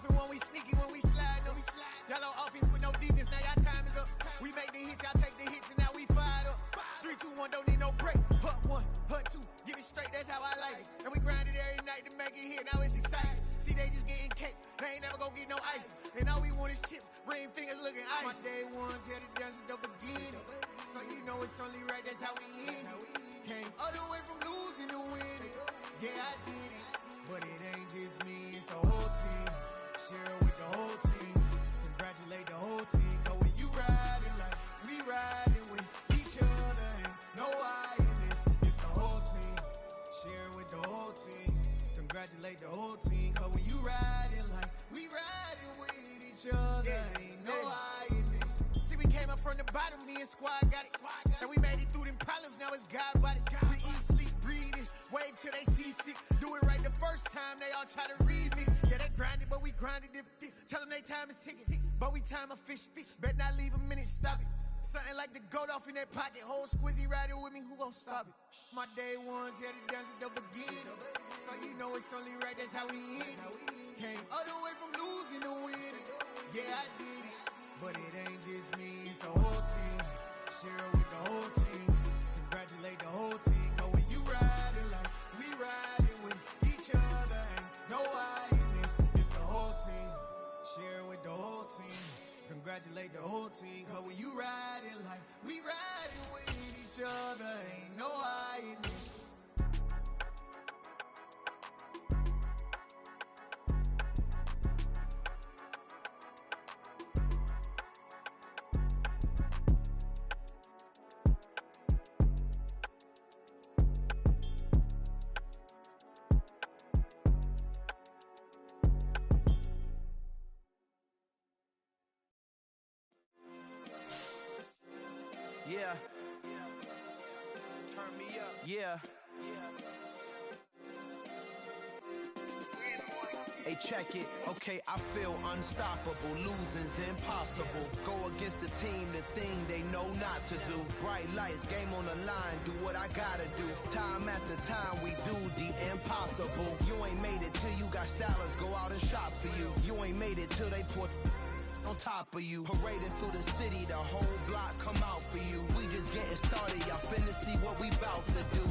bluffing when we sneaky, when we slide. No, we slide. Yellow offense with no defense, now y'all time is up. We make the hits, y'all take the hits, and now we fired up. 3, 2, 1, don't need no break. Hut 1, hut 2, get it straight, that's how I like it. And we grind it every night to make it hit, now it's exciting. See, they just getting cake, they ain't never gonna get no ice. And all we want is chips, ring fingers looking ice. My day ones here to dance at the beginning. So you know it's only right, that's how we end it. Came all the way from losing to winning. Yeah, I did it, but it ain't just me, it's the whole team. Share it with the whole team. Congratulate the whole team. Cause when you riding like we riding with each other, ain't no I in this, it's the whole team. Share it with the whole team. Congratulate the whole team. Cause when you riding like we riding with each other, ain't no I in this. See, we came up from the bottom, me and squad got it. And we made it through them problems, now it's God body. We eat, sleep, breathe this, wave till they see sick. Do it right the first time, they all try to remix. Yeah, they grinded, but we grinded different. Tell them they time is ticking, but we time a fish. Bet not leave a minute, stop it. Something like the goat off in that pocket. Whole squizzy riding with me, who gon' stop it? My day ones here to dance at the beginning. So you know it's only right, that's how we end it. Came all the way from losing to winning. Yeah, I did it, but it ain't just me, it's the whole team. Share it with the whole team. Congratulate the whole team. Cause when you riding like we riding with each other, ain't no I in this, it's the whole team. Share it with the whole team. Congratulate the whole team. Cause when you riding like we riding with each other, ain't no I in this. Yeah. Turn me up. Yeah. Hey, check it. Okay, I feel unstoppable. Losing's impossible. Go against the team, the thing they know not to do. Bright lights, game on the line. Do what I gotta do. Time after time, we do the impossible. You ain't made it till you got stylers go out and shop for you. You ain't made it till they put on top of you. Parading through the city, the whole block come out for you. We just getting started, y'all finna see what we bout to do.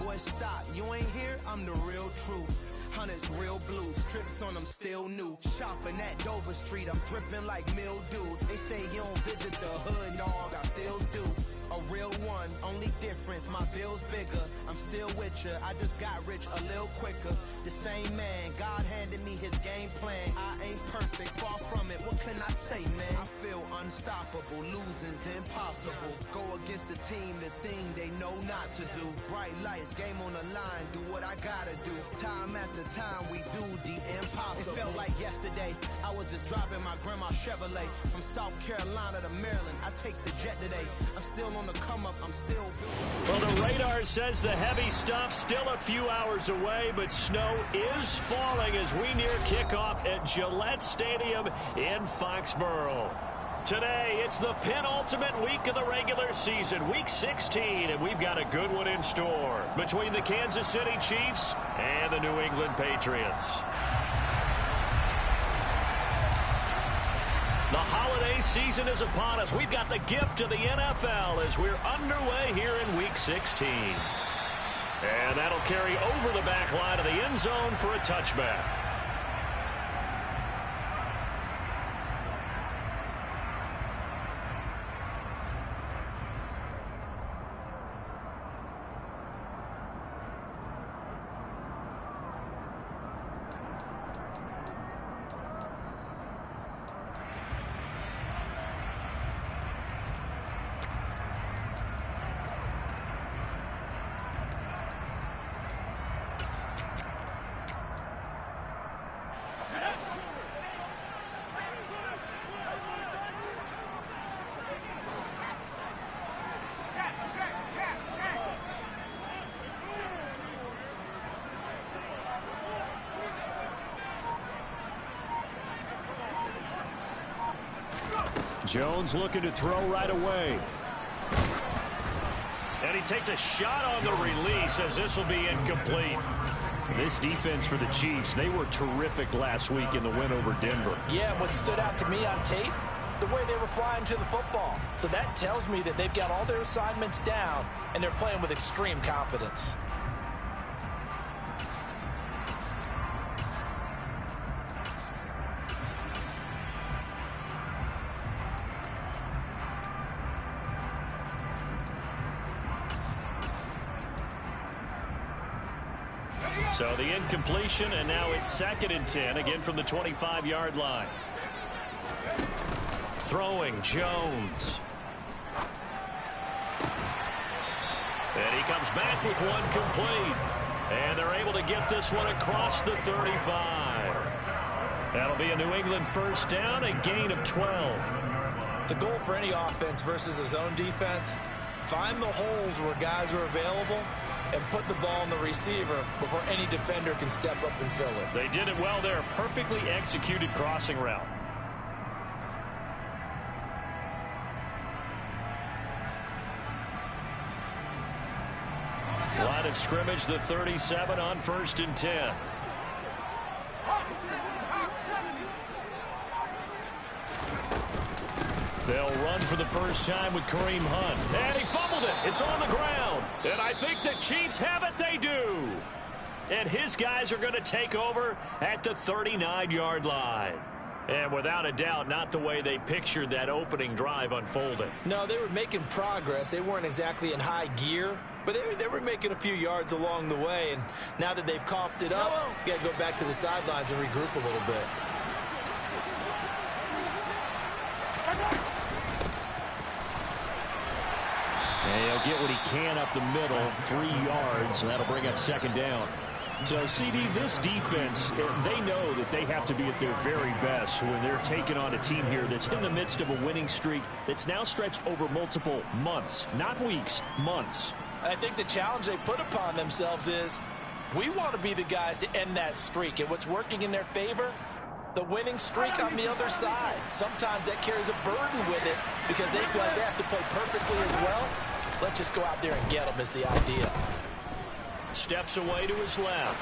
Boy, stop, you ain't here, I'm the real truth. Hunters, real blues, trips on them still new. Shopping at Dover Street, I'm dripping like mildew. They say you don't visit the hood, dog, I still do. A real one, only difference, my bill's bigger. I'm still with ya, I just got rich a little quicker. The same man, God handed me his game plan. I ain't perfect, far from it, what can I say, man? I feel unstoppable, losing's impossible. Go against the team, the thing they know not to do. Bright lights, game on the line, do what I gotta do. Time after time, we do the impossible. It felt like yesterday, I was just driving my grandma's Chevrolet. From South Carolina to Maryland, I take the jet today. I'm still on the come up, I'm still. Well, the radar says the heavy stuff still a few hours away, but snow is falling as we near kickoff at Gillette Stadium in Foxborough. Today, it's the penultimate week of the regular season, week 16, and we've got a good one in store between the Kansas City Chiefs and the New England Patriots. The holiday season is upon us. We've got the gift of the NFL as we're underway here in Week 16. And that'll carry over the back line of the end zone for a touchback. Jones looking to throw right away. And he takes a shot on the release as this will be incomplete. This defense for the Chiefs, they were terrific last week in the win over Denver. Yeah, what stood out to me on tape, the way they were flying to the football. So that tells me that they've got all their assignments down, and they're playing with extreme confidence. So the incompletion, and now it's 2nd and 10, again from the 25-yard line. Throwing, Jones. And he comes back with one complete. And they're able to get this one across the 35. That'll be a New England first down, a gain of 12. The goal for any offense versus a zone defense, find the holes where guys are available and put the ball on the receiver before any defender can step up and fill it. They did it well there. Perfectly executed crossing route. Line of scrimmage, the 37 on 1st and 10. They'll run for the first time with Kareem Hunt. And he fumbled it. It's on the ground. And I think the Chiefs have it. They do. And his guys are going to take over at the 39-yard line. And without a doubt, not the way they pictured that opening drive unfolding. No, they were making progress. They weren't exactly in high gear, but they were making a few yards along the way. And now that they've coughed it up, you got to go back to the sidelines and regroup a little bit. And he'll get what he can up the middle, 3 yards, and that'll bring up 2nd down. So, CD, this defense, they know that they have to be at their very best when they're taking on a team here that's in the midst of a winning streak that's now stretched over multiple months, not weeks, months. I think the challenge they put upon themselves is we want to be the guys to end that streak. And what's working in their favor? The winning streak on the other side. Sometimes that carries a burden with it because they feel like they have to play perfectly as well. Let's just go out there and get them is the idea. Steps away to his left.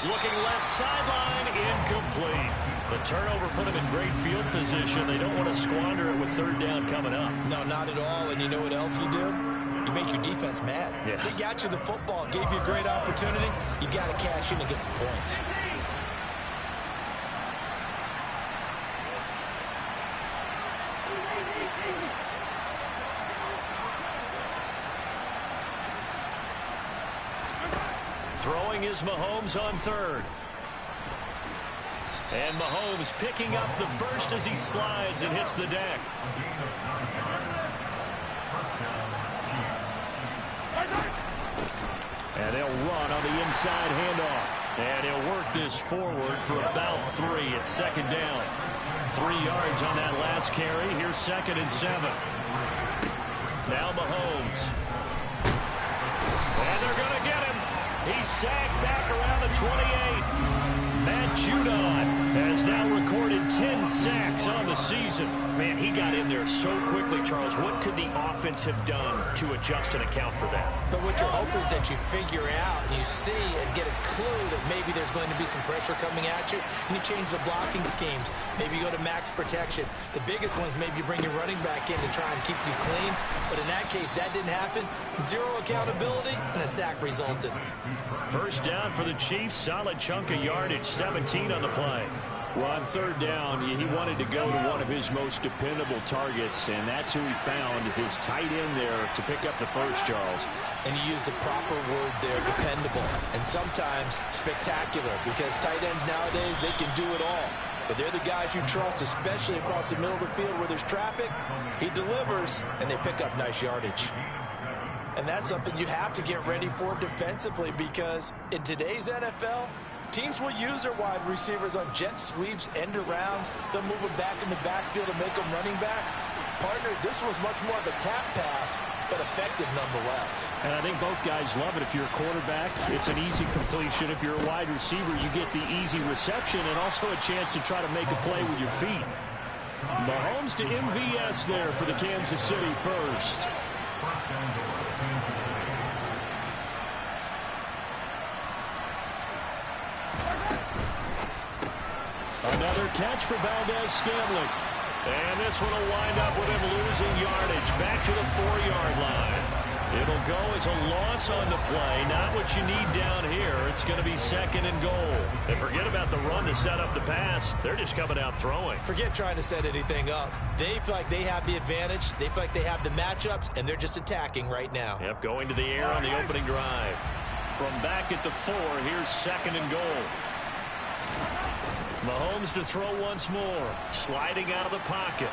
Looking left sideline, incomplete. The turnover put him in great field position. They don't want to squander it with 3rd down coming up. No, not at all. And you know what else you do? You make your defense mad. Yeah. They got you the football, gave you a great opportunity. You got to cash in and get some points. Throwing is Mahomes on 3rd. And Mahomes picking up the first as he slides and hits the deck. And they'll run on the inside handoff. And he'll work this forward for about 3 at 2nd down. 3 yards on that last carry. Here's 2nd and 7. Now Mahomes. And they're going to get him. He's sagged back around the 28. Matt Judon has now recorded 10 sacks on the season. Man, he got in there so quickly, Charles. What could the offense have done to adjust and account for that? But what you're hoping is that you figure out and you see and get a clue that maybe there's going to be some pressure coming at you, and you change the blocking schemes. Maybe you go to max protection. The biggest one is maybe you bring your running back in to try and keep you clean. But in that case, that didn't happen. 0 accountability, and a sack resulted. First down for the Chiefs. Solid chunk of yardage, 17 on the play. Well, on 3rd down, he wanted to go to one of his most dependable targets, and that's who he found, his tight end there to pick up the first, Charles. And you use the proper word there, dependable, and sometimes spectacular, because tight ends nowadays, they can do it all. But they're the guys you trust, especially across the middle of the field where there's traffic. He delivers, and they pick up nice yardage. And that's something you have to get ready for defensively, because in today's NFL, teams will use their wide receivers on jet sweeps, end arounds. They'll move them back in the backfield and make them running backs. Partner, this was much more of a tap pass, but effective nonetheless. And I think both guys love it. If you're a quarterback, it's an easy completion. If you're a wide receiver, you get the easy reception and also a chance to try to make a play with your feet. Mahomes to MVS there for the Kansas City first. Another catch for Valdez-Scantling. And this one will wind up with him losing yardage back to the 4-yard line. It'll go as a loss on the play. Not what you need down here. It's going to be 2nd and goal. And forget about the run to set up the pass. They're just coming out throwing. Forget trying to set anything up. They feel like they have the advantage. They feel like they have the matchups, and they're just attacking right now. Yep, going to the air on the opening drive. From back at the 4, here's 2nd and goal. Mahomes to throw once more. Sliding out of the pocket.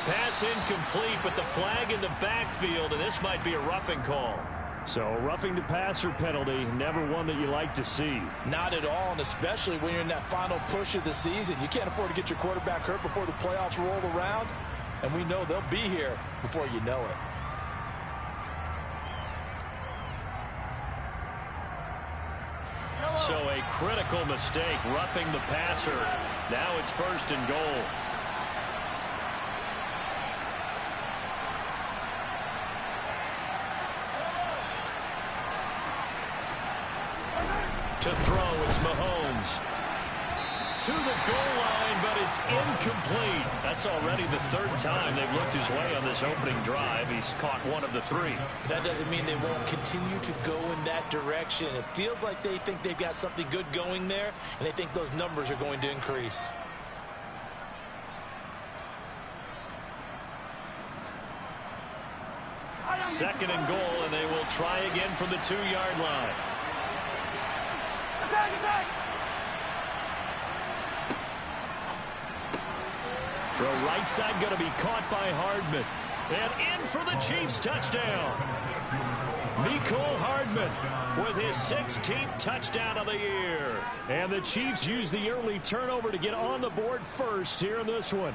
Pass incomplete, but the flag in the backfield, and this might be a roughing call. So roughing the passer penalty, never one that you like to see. Not at all, and especially when you're in that final push of the season. You can't afford to get your quarterback hurt before the playoffs roll around, and we know they'll be here before you know it. So a critical mistake, roughing the passer. Now it's 1st and goal. To throw, it's Mahomes. To the goal line, but it's incomplete. That's already the 3rd time they've looked his way on this opening drive. He's caught 1 of the 3. That doesn't mean they won't continue to go in that direction. It feels like they think they've got something good going there, and they think those numbers are going to increase. Second and goal, and they will try again from the 2-yard line. Throw right side, going to be caught by Hardman. And in for the Chiefs touchdown. Mecole Hardman with his 16th touchdown of the year. And the Chiefs use the early turnover to get on the board first here in this one.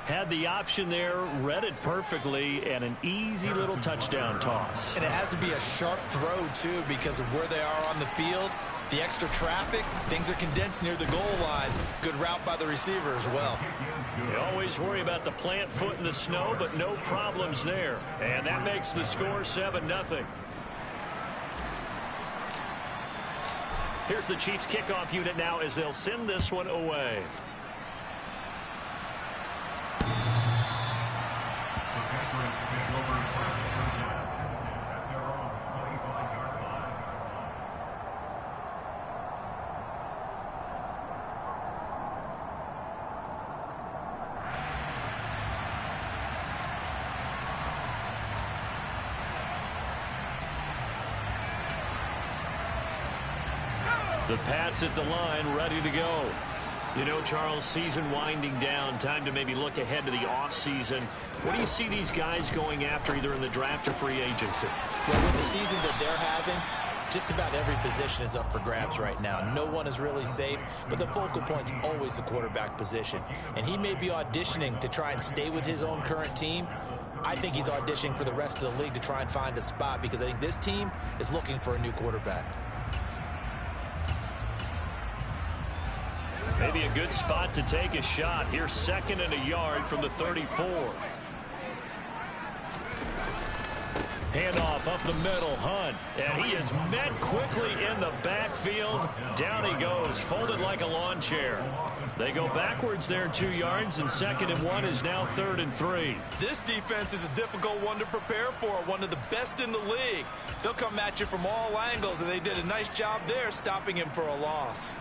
Had the option there, read it perfectly, and an easy little touchdown toss. And it has to be a sharp throw, too, because of where they are on the field. The extra traffic, things are condensed near the goal line. Good route by the receiver as well. You always worry about the plant foot in the snow, but no problems there. And that makes the score 7-0. Here's the Chiefs kickoff unit now as they'll send this one away. The Pats at the line, ready to go. You know, Charles, season winding down, time to maybe look ahead to the offseason. What do you see these guys going after either in the draft or free agency? Well, with the season that they're having, just about every position is up for grabs right now. No one is really safe, but the focal point's always the quarterback position. And he may be auditioning to try and stay with his own current team. I think he's auditioning for the rest of the league to try and find a spot because I think this team is looking for a new quarterback. Maybe a good spot to take a shot. Here's 2nd and a yard from the 34. Handoff up the middle, Hunt. And he is met quickly in the backfield. Down he goes, folded like a lawn chair. They go backwards there 2 yards, and 2nd and 1 is now 3rd and 3. This defense is a difficult one to prepare for, one of the best in the league. They'll come at you from all angles, and they did a nice job there stopping him for a loss.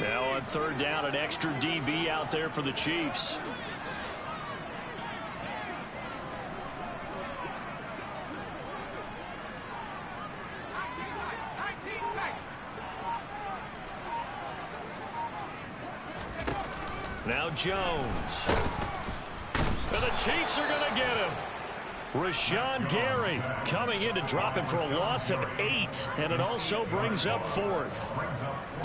Now on 3rd down, an extra DB out there for the Chiefs. Now Jones. And the Chiefs are going to get him. Rashawn Gary coming in to drop him for a loss of 8, and it also brings up 4th.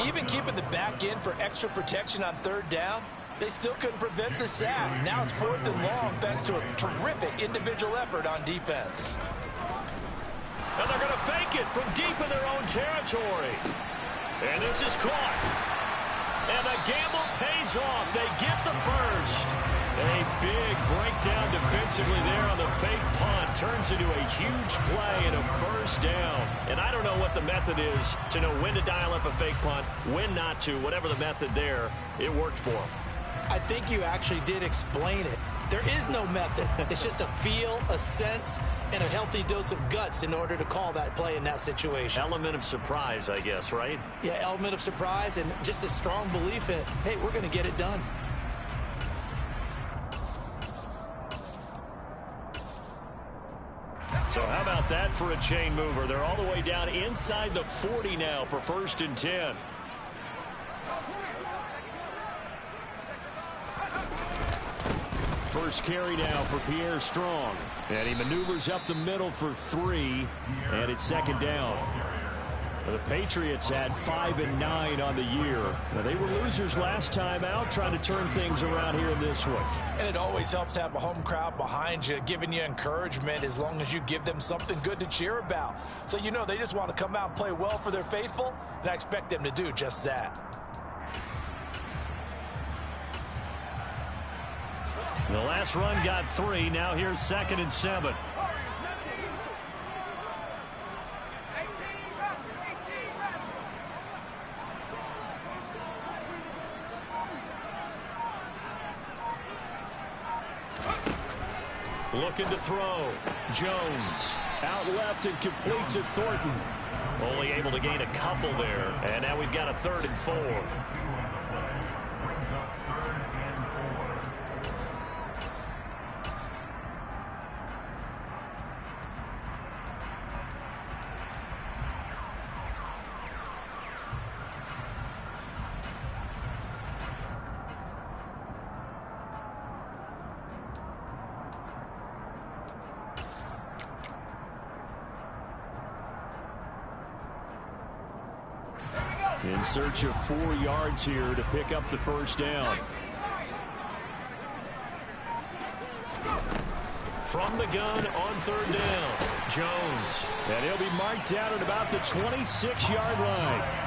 Even keeping the back end for extra protection on 3rd down, they still couldn't prevent the sack. Now it's 4th and long thanks to a terrific individual effort on defense. And they're going to fake it from deep in their own territory. And this is caught. And the gamble pays off. They get the first. A big breakdown defensively there on the fake punt. Turns into a huge play and a 1st down. And I don't know what what the method is to know when to dial up a fake punt, when not to, whatever the method there, it worked for him. I think you actually did explain it. There is no method. It's just a feel, a sense, and a healthy dose of guts in order to call that play in that situation. Element of surprise, I guess, right? Yeah, element of surprise and just a strong belief in, hey, we're going to get it done. So how about that for a chain mover? They're all the way down inside the 40 now for 1st and 10. First carry now for Pierre Strong. And he maneuvers up the middle for 3. And it's 2nd down. The Patriots had 5 and 9 on the year. Now, they were losers last time out, trying to turn things around here in this one. And it always helps to have a home crowd behind you, giving you encouragement as long as you give them something good to cheer about. So you know they just want to come out and play well for their faithful, and I expect them to do just that. The last run got 3. Now here's 2nd and 7. Looking to throw. Jones out left and complete to Thornton. Only able to gain a couple there. And now we've got a 3rd and 4. In search of 4 yards here to pick up the 1st down. From the gun on 3rd down, Jones. And he'll be marked down at about the 26-yard line.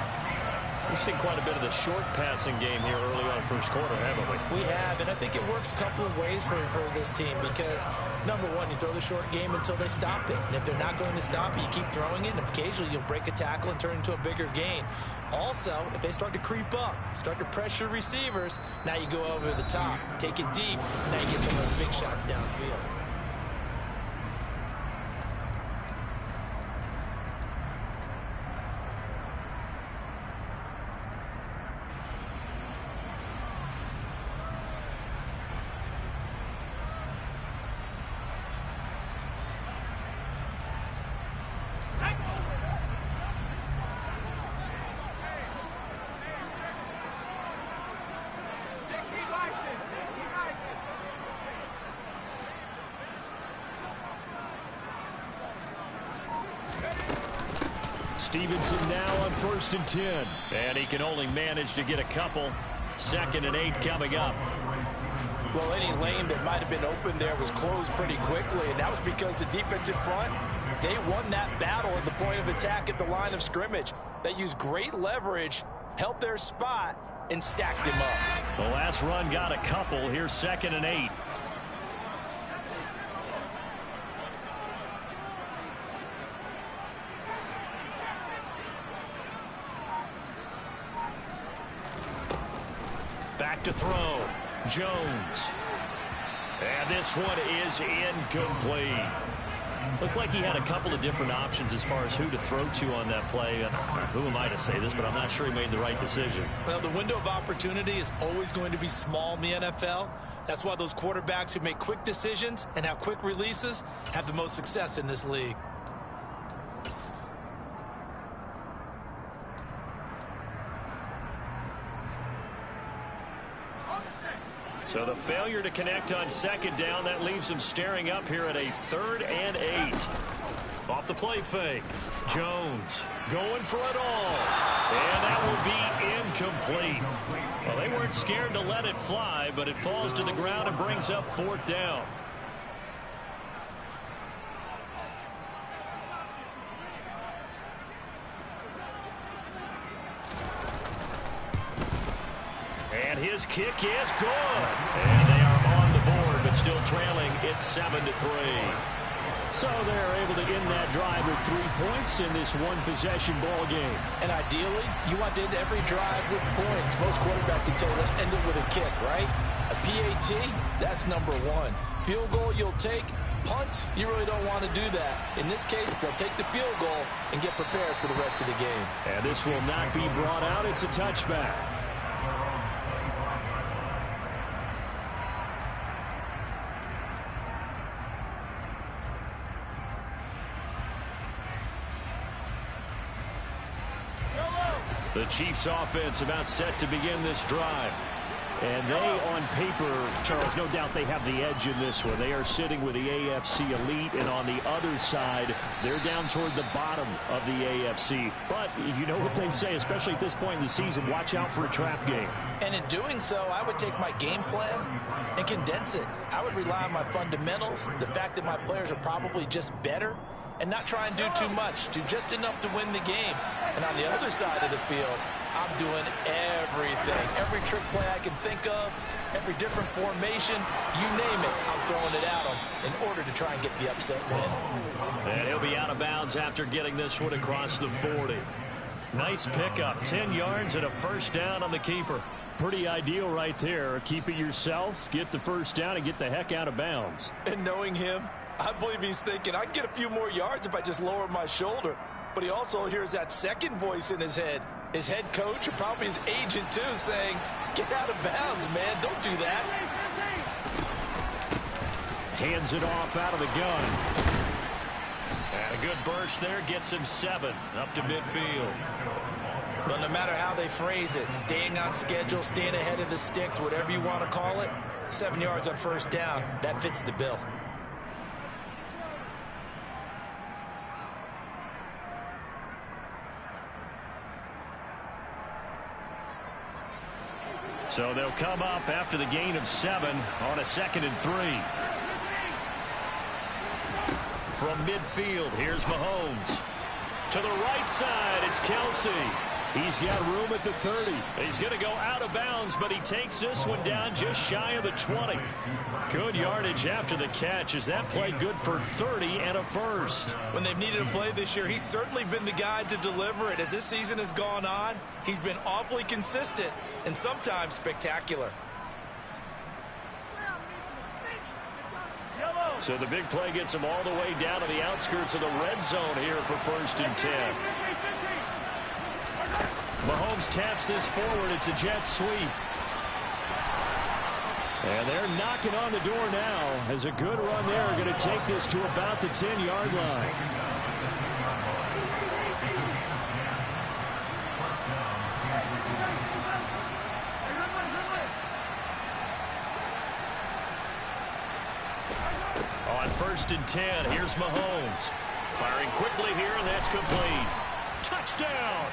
We've seen quite a bit of the short passing game here early on first quarter, haven't we? We have, and I think it works a couple of ways for this team because, number one, you throw the short game until they stop it. And if they're not going to stop it, you keep throwing it, and occasionally you'll break a tackle and turn it into a bigger gain. Also, if they start to creep up, start to pressure receivers, now you go over the top, take it deep, now you get some of those big shots downfield. Stevenson now on 1st and 10. And he can only manage to get a couple. 2nd and 8 coming up. Well, any lane that might have been open there was closed pretty quickly, and that was because the defensive front, they won that battle at the point of attack at the line of scrimmage. They used great leverage, held their spot, and stacked him up. The last run got a couple. Here's 2nd and 8. Back to throw. Jones. And this one is incomplete. Looked like he had a couple of different options as far as who to throw to on that play. Who am I to say this, but I'm not sure he made the right decision. Well, the window of opportunity is always going to be small in the NFL. That's why those quarterbacks who make quick decisions and have quick releases have the most success in this league. So the failure to connect on 2nd down, that leaves him staring up here at a 3rd and 8. Off the play fake. Jones going for it all. And that will be incomplete. Well, they weren't scared to let it fly, but it falls to the ground and brings up 4th down. And his kick is good. And they are on the board, but still trailing. It's 7-3. So they're able to end that drive with 3 points in this one-possession ball game. And ideally, you want to end every drive with points. Most quarterbacks would tell you, let's end it with a kick, right? A PAT, that's number one. Field goal you'll take. Punts, you really don't want to do that. In this case, they'll take the field goal and get prepared for the rest of the game. And this will not be brought out. It's a touchback. The Chiefs offense about set to begin this drive. And they, on paper, Charles, no doubt they have the edge in this one. They are sitting with the AFC elite, and on the other side, they're down toward the bottom of the AFC. But you know what they say, especially at this point in the season, watch out for a trap game. And in doing so, I would take my game plan and condense it. I would rely on my fundamentals, the fact that my players are probably just better, and not try and do too much, do just enough to win the game. And on the other side of the field, I'm doing everything. Every trick play I can think of, every different formation, you name it, I'm throwing it at them in order to try and get the upset win. And he'll be out of bounds after getting this one across the 40. Nice pickup, 10 yards and a first down on the keeper. Pretty ideal right there. Keep it yourself, get the first down, and get the heck out of bounds. And knowing him, I believe he's thinking, I can get a few more yards if I just lower my shoulder. But he also hears that second voice in his head. His head coach, or probably his agent too, saying, get out of bounds, man. Don't do that. Hands it off out of the gun. And a good burst there gets him 7 up to midfield. But no matter how they phrase it, staying on schedule, staying ahead of the sticks, whatever you want to call it, 7 yards on first down, that fits the bill. So they'll come up after the gain of 7 on a 2nd and 3. From midfield, here's Mahomes. To the right side, it's Kelsey. He's got room at the 30. He's going to go out of bounds, but he takes this one down just shy of the 20. Good yardage after the catch as that play good for 30 and a first. When they've needed a play this year, he's certainly been the guy to deliver it. As this season has gone on, he's been awfully consistent and sometimes spectacular. So the big play gets him all the way down to the outskirts of the red zone here for 1st and 10. Mahomes taps this forward. It's a jet sweep. And they're knocking on the door now as a good run there. Going to take this to about the 10-yard line. On 1st and 10, here's Mahomes. Firing quickly here, and that's complete. Touchdown!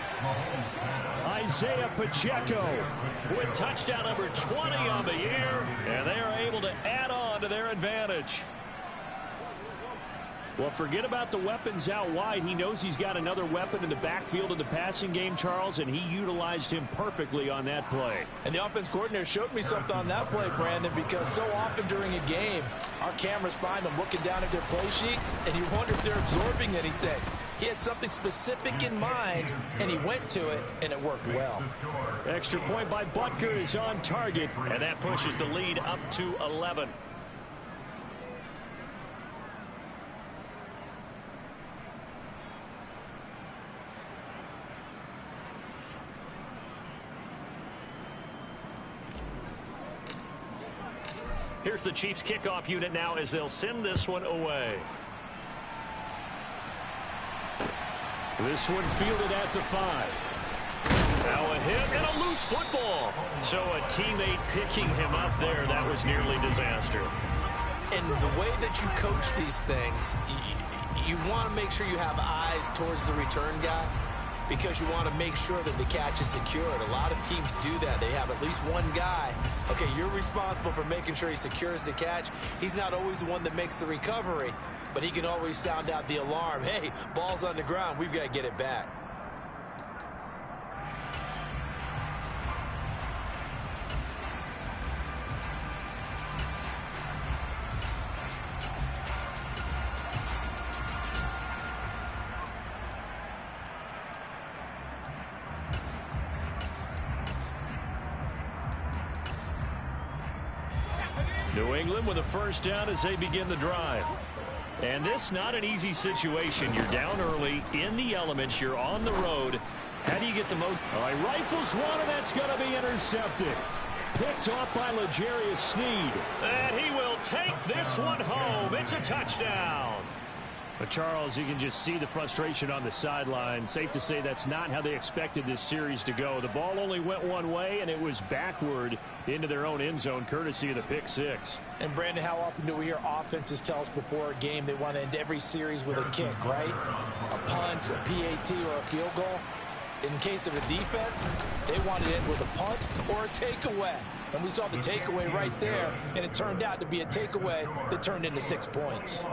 Isaiah Pacheco with touchdown number 20 on the year, and they are able to add on to their advantage. Well, forget about the weapons out wide. He knows he's got another weapon in the backfield of the passing game, Charles, and he utilized him perfectly on that play. And the offense coordinator showed me something on that play, Brandon, because so often during a game, our cameras find them looking down at their play sheets, and you wonder if they're absorbing anything. He had something specific in mind, and he went to it, and it worked well. Extra point by Butker is on target, and that pushes the lead up to 11. Here's the Chiefs kickoff unit now as they'll send this one away. This one fielded at the 5. Now a hit and a loose football. So a teammate picking him up there, that was nearly disaster. And the way that you coach these things, you want to make sure you have eyes towards the return guy, because you want to make sure that the catch is secured. A lot of teams do that. They have at least one guy. Okay, you're responsible for making sure he secures the catch. He's not always the one that makes the recovery, but he can always sound out the alarm. Hey, ball's on the ground. We've got to get it back. New England with a first down as they begin the drive. And this not an easy situation. You're down early, in the elements, you're on the road. How do you get the most? All right, rifles one, and that's going to be intercepted. Picked off by L'Jarius Sneed. And he will take this one home. It's a touchdown. But, Charles, you can just see the frustration on the sideline. Safe to say that's not how they expected this series to go. The ball only went one way, and it was backward into their own end zone, courtesy of the pick six. And, Brandon, how often do we hear offenses tell us before a game they want to end every series with a kick, right? A punt, a PAT, or a field goal. In case of a defense, they wanted to end with a punt or a takeaway. And we saw the takeaway right there, and it turned out to be a takeaway that turned into 6 points.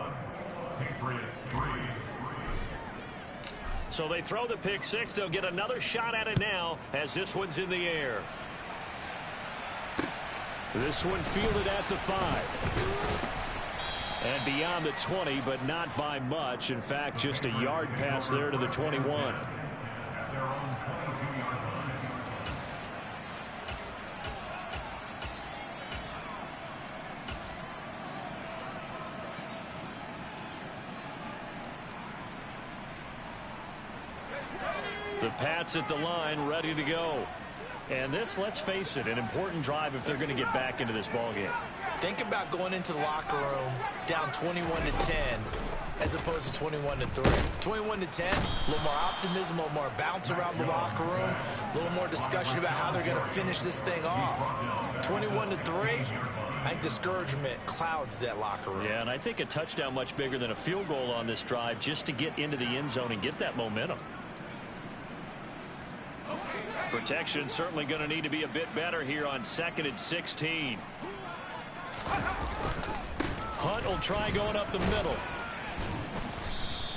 So they throw the pick six. They'll get another shot at it now as this one's in the air. This one fielded at the 5. And beyond the 20, but not by much. In fact, just a yard pass there to the 21. The Pats at the line, ready to go. And this, let's face it, an important drive if they're going to get back into this ballgame. Think about going into the locker room down 21-10 as opposed to 21-3. 21-10, a little more optimism, a little more bounce around the locker room, a little more discussion about how they're going to finish this thing off. 21-3, I think discouragement clouds that locker room. Yeah, and I think a touchdown much bigger than a field goal on this drive just to get into the end zone and get that momentum. Protection certainly going to need to be a bit better here on 2nd and 16. Hunt will try going up the middle.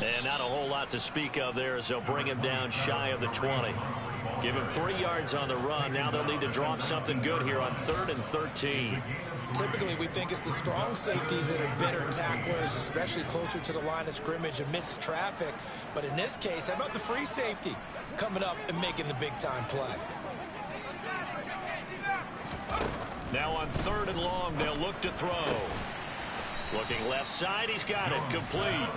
And not a whole lot to speak of there as they'll bring him down shy of the 20. Give him 3 yards on the run. Now they'll need to drop something good here on 3rd and 13. Typically, we think it's the strong safeties that are better tacklers, especially closer to the line of scrimmage amidst traffic. But in this case, how about the free safety coming up and making the big-time play? Now on 3rd and long, they'll look to throw. Looking left side, he's got it, complete.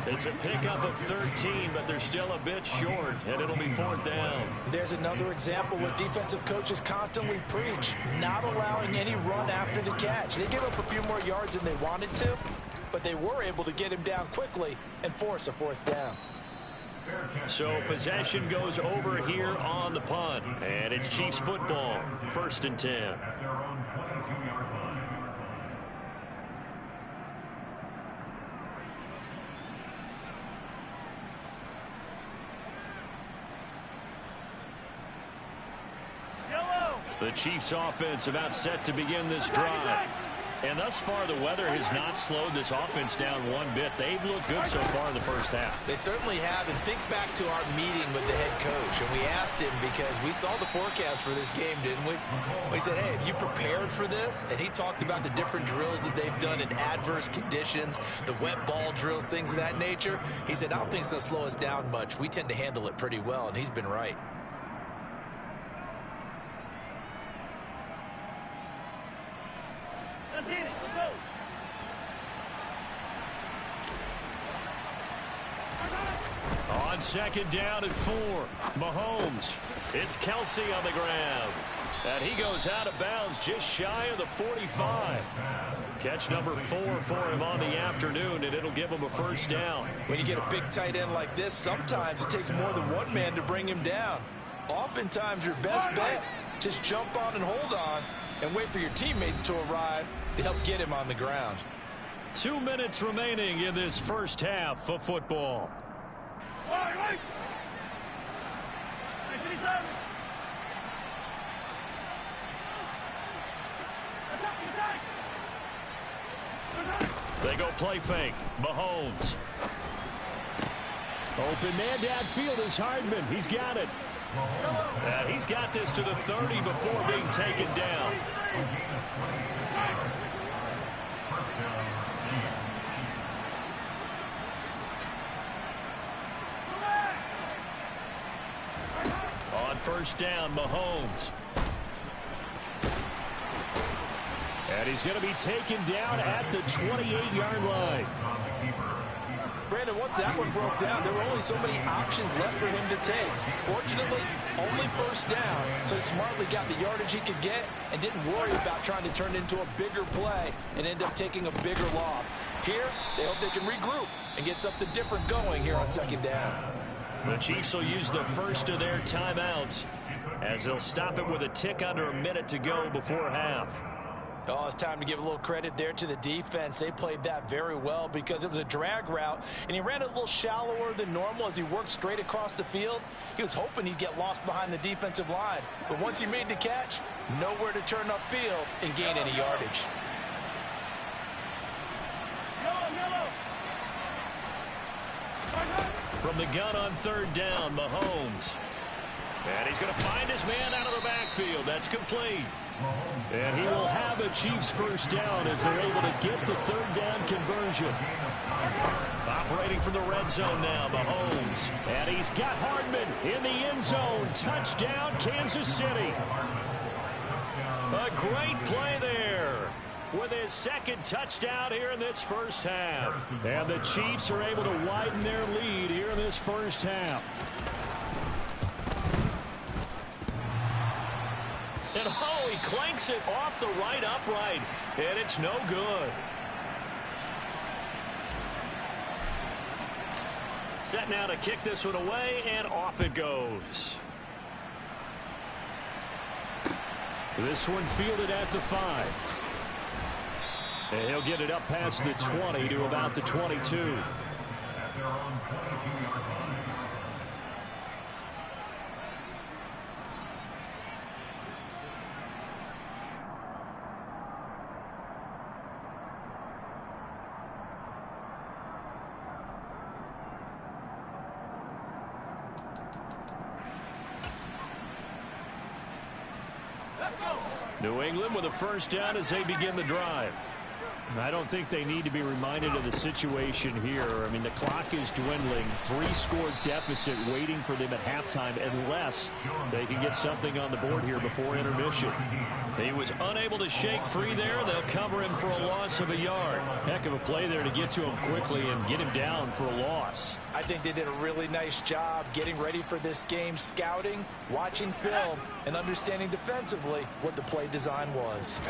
It's a pickup of 13, but they're still a bit short, and it'll be 4th down. There's another example what defensive coaches constantly preach, not allowing any run after the catch. They gave up a few more yards than they wanted to, but they were able to get him down quickly and force a 4th down. So possession goes over here on the punt, and it's Chiefs football, 1st and 10. The Chiefs offense about set to begin this drive. And thus far, the weather has not slowed this offense down one bit. They've looked good so far in the first half. They certainly have. And think back to our meeting with the head coach. And we asked him because we saw the forecast for this game, didn't we? We said, hey, have you prepared for this? And he talked about the different drills that they've done in adverse conditions, the wet ball drills, things of that nature. He said, I don't think it's going to slow us down much. We tend to handle it pretty well. And he's been right. On 2nd down and 4, Mahomes. It's Kelsey on the ground. And he goes out of bounds just shy of the 45. Catch number 4 for him on the afternoon, and it'll give him a 1st down. When you get a big tight end like this, sometimes it takes more than one man to bring him down. Oftentimes, your best bet, just jump on and hold on and wait for your teammates to arrive to help get him on the ground. 2 minutes remaining in this first half of football. They go play fake. Mahomes. Open man downfield is Hardman. He's got it. And he's got this to the 30 before being taken down. On 1st down, Mahomes. And he's going to be taken down at the 28-yard line. Brandon, once that one broke down, there were only so many options left for him to take. Fortunately, only first down, so he smartly got the yardage he could get and didn't worry about trying to turn it into a bigger play and end up taking a bigger loss. Here, they hope they can regroup and get something different going here on second down. The Chiefs will use the first of their timeouts as they'll stop it with a tick under a minute to go before half. Oh, it's time to give a little credit there to the defense. They played that very well because it was a drag route, and he ran it a little shallower than normal as he worked straight across the field. He was hoping he'd get lost behind the defensive line, but once he made the catch, nowhere to turn upfield and gain any yardage. From the gun on third down, Mahomes. And he's going to find his man out of the backfield. That's complete. And he will have a Chiefs first down as they're able to get the third down conversion. Operating from the red zone now, Mahomes. And he's got Hardman in the end zone. Touchdown, Kansas City. A great play there with his second touchdown here in this first half. And the Chiefs are able to widen their lead here in this first half. And oh, he clanks it off the right upright, and it's no good. Set now to kick this one away, and off it goes. This one fielded at the 5. And he'll get it up past the 20 to about the 22. New England with a first down as they begin the drive. I don't think they need to be reminded of the situation here. I mean, the clock is dwindling. 3-score deficit waiting for them at halftime unless they can get something on the board here before intermission. He was unable to shake free there. They'll cover him for a loss of a yard. Heck of a play there to get to him quickly and get him down for a loss. I think they did a really nice job getting ready for this game, scouting, watching film, and understanding defensively what the play design was.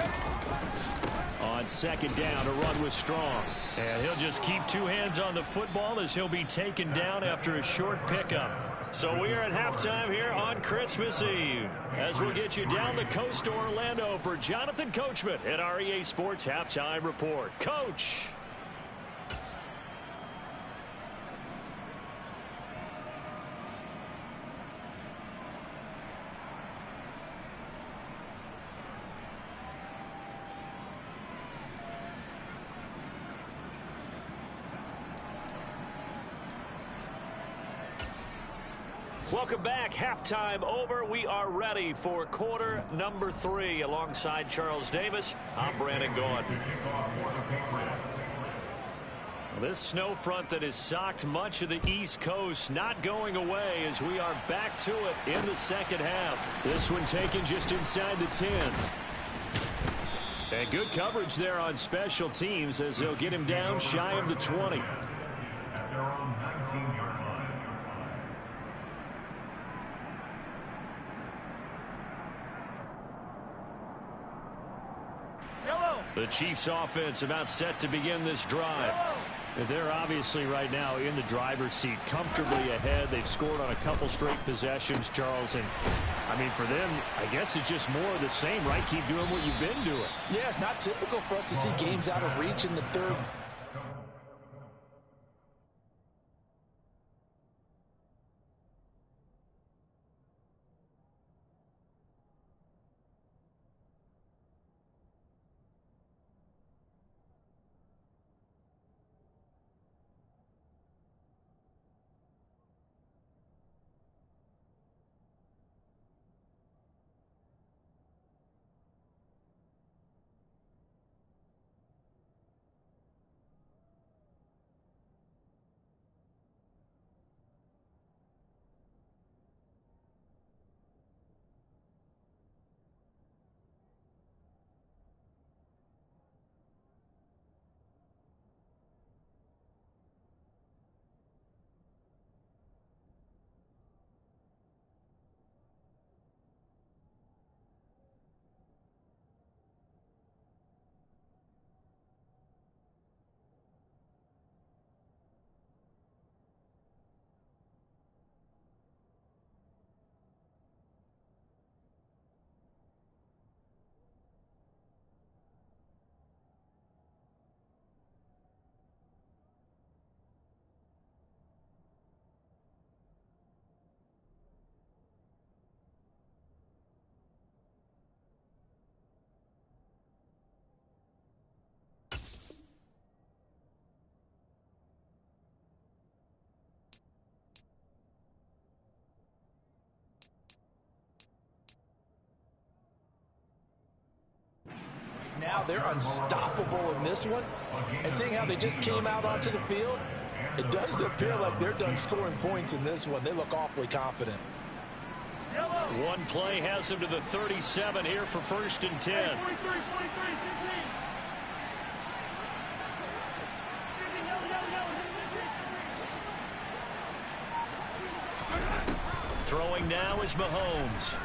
On second down, a run was strong. And he'll just keep two hands on the football as he'll be taken down after a short pickup. So we are at halftime here on Christmas Eve as we'll get you down the coast to Orlando for Jonathan Coachman at our EA Sports Halftime Report. Coach. Welcome back. Halftime over. We are ready for quarter number 3. Alongside Charles Davis, I'm Brandon Gordon. This snow front that has socked much of the East Coast not going away as we are back to it in the second half. This one taken just inside the 10. And good coverage there on special teams as they'll get him down shy of the 20. The Chiefs offense about set to begin this drive. They're obviously right now in the driver's seat, comfortably ahead. They've scored on a couple straight possessions, Charles. And, I mean, for them, I guess it's just more of the same, right? Keep doing what you've been doing. Yeah, it's not typical for us to see games out of reach in the third. they're unstoppable in this one. And seeing how they just came out onto the field, it does appear like they're done scoring points in this one. They look awfully confident. One play has them to the 37 here for 1st and 10. Throwing now is Mahomes.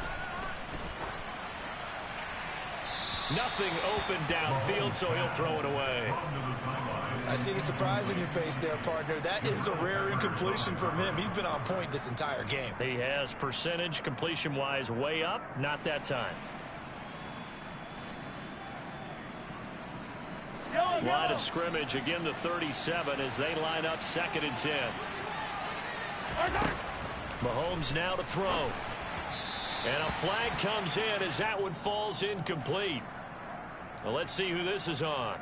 Nothing open downfield, so he'll throw it away. I see the surprise in your face there, partner. That is a rare incompletion from him. He's been on point this entire game. He has percentage completion-wise way up. Not that time. Line of scrimmage, again the 37 as they line up 2nd and 10. Mahomes now to throw. And a flag comes in as that one falls incomplete. Well, let's see who this is on.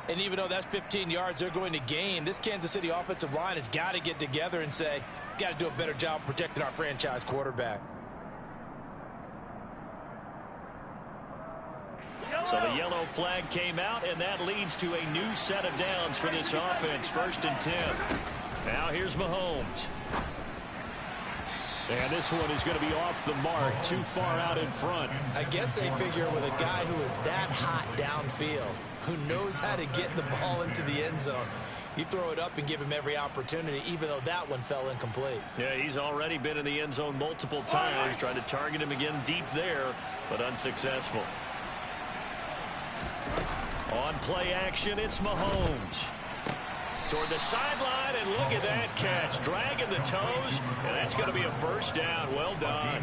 And even though that's 15 yards they're going to gain, this Kansas City offensive line has got to get together and say, got to do a better job protecting our franchise quarterback. So the yellow flag came out, and that leads to a new set of downs for this offense. 1st and 10. Now here's Mahomes. And this one is going to be off the mark, too far out in front. I guess they figure with a guy who is that hot downfield, who knows how to get the ball into the end zone, you throw it up and give him every opportunity, even though that one fell incomplete. Yeah, he's already been in the end zone multiple times. Tried to target him again deep there, but unsuccessful. On play action, it's Mahomes. Toward the sideline, and look at that catch. Dragging the toes, and that's going to be a 1st down. Well done.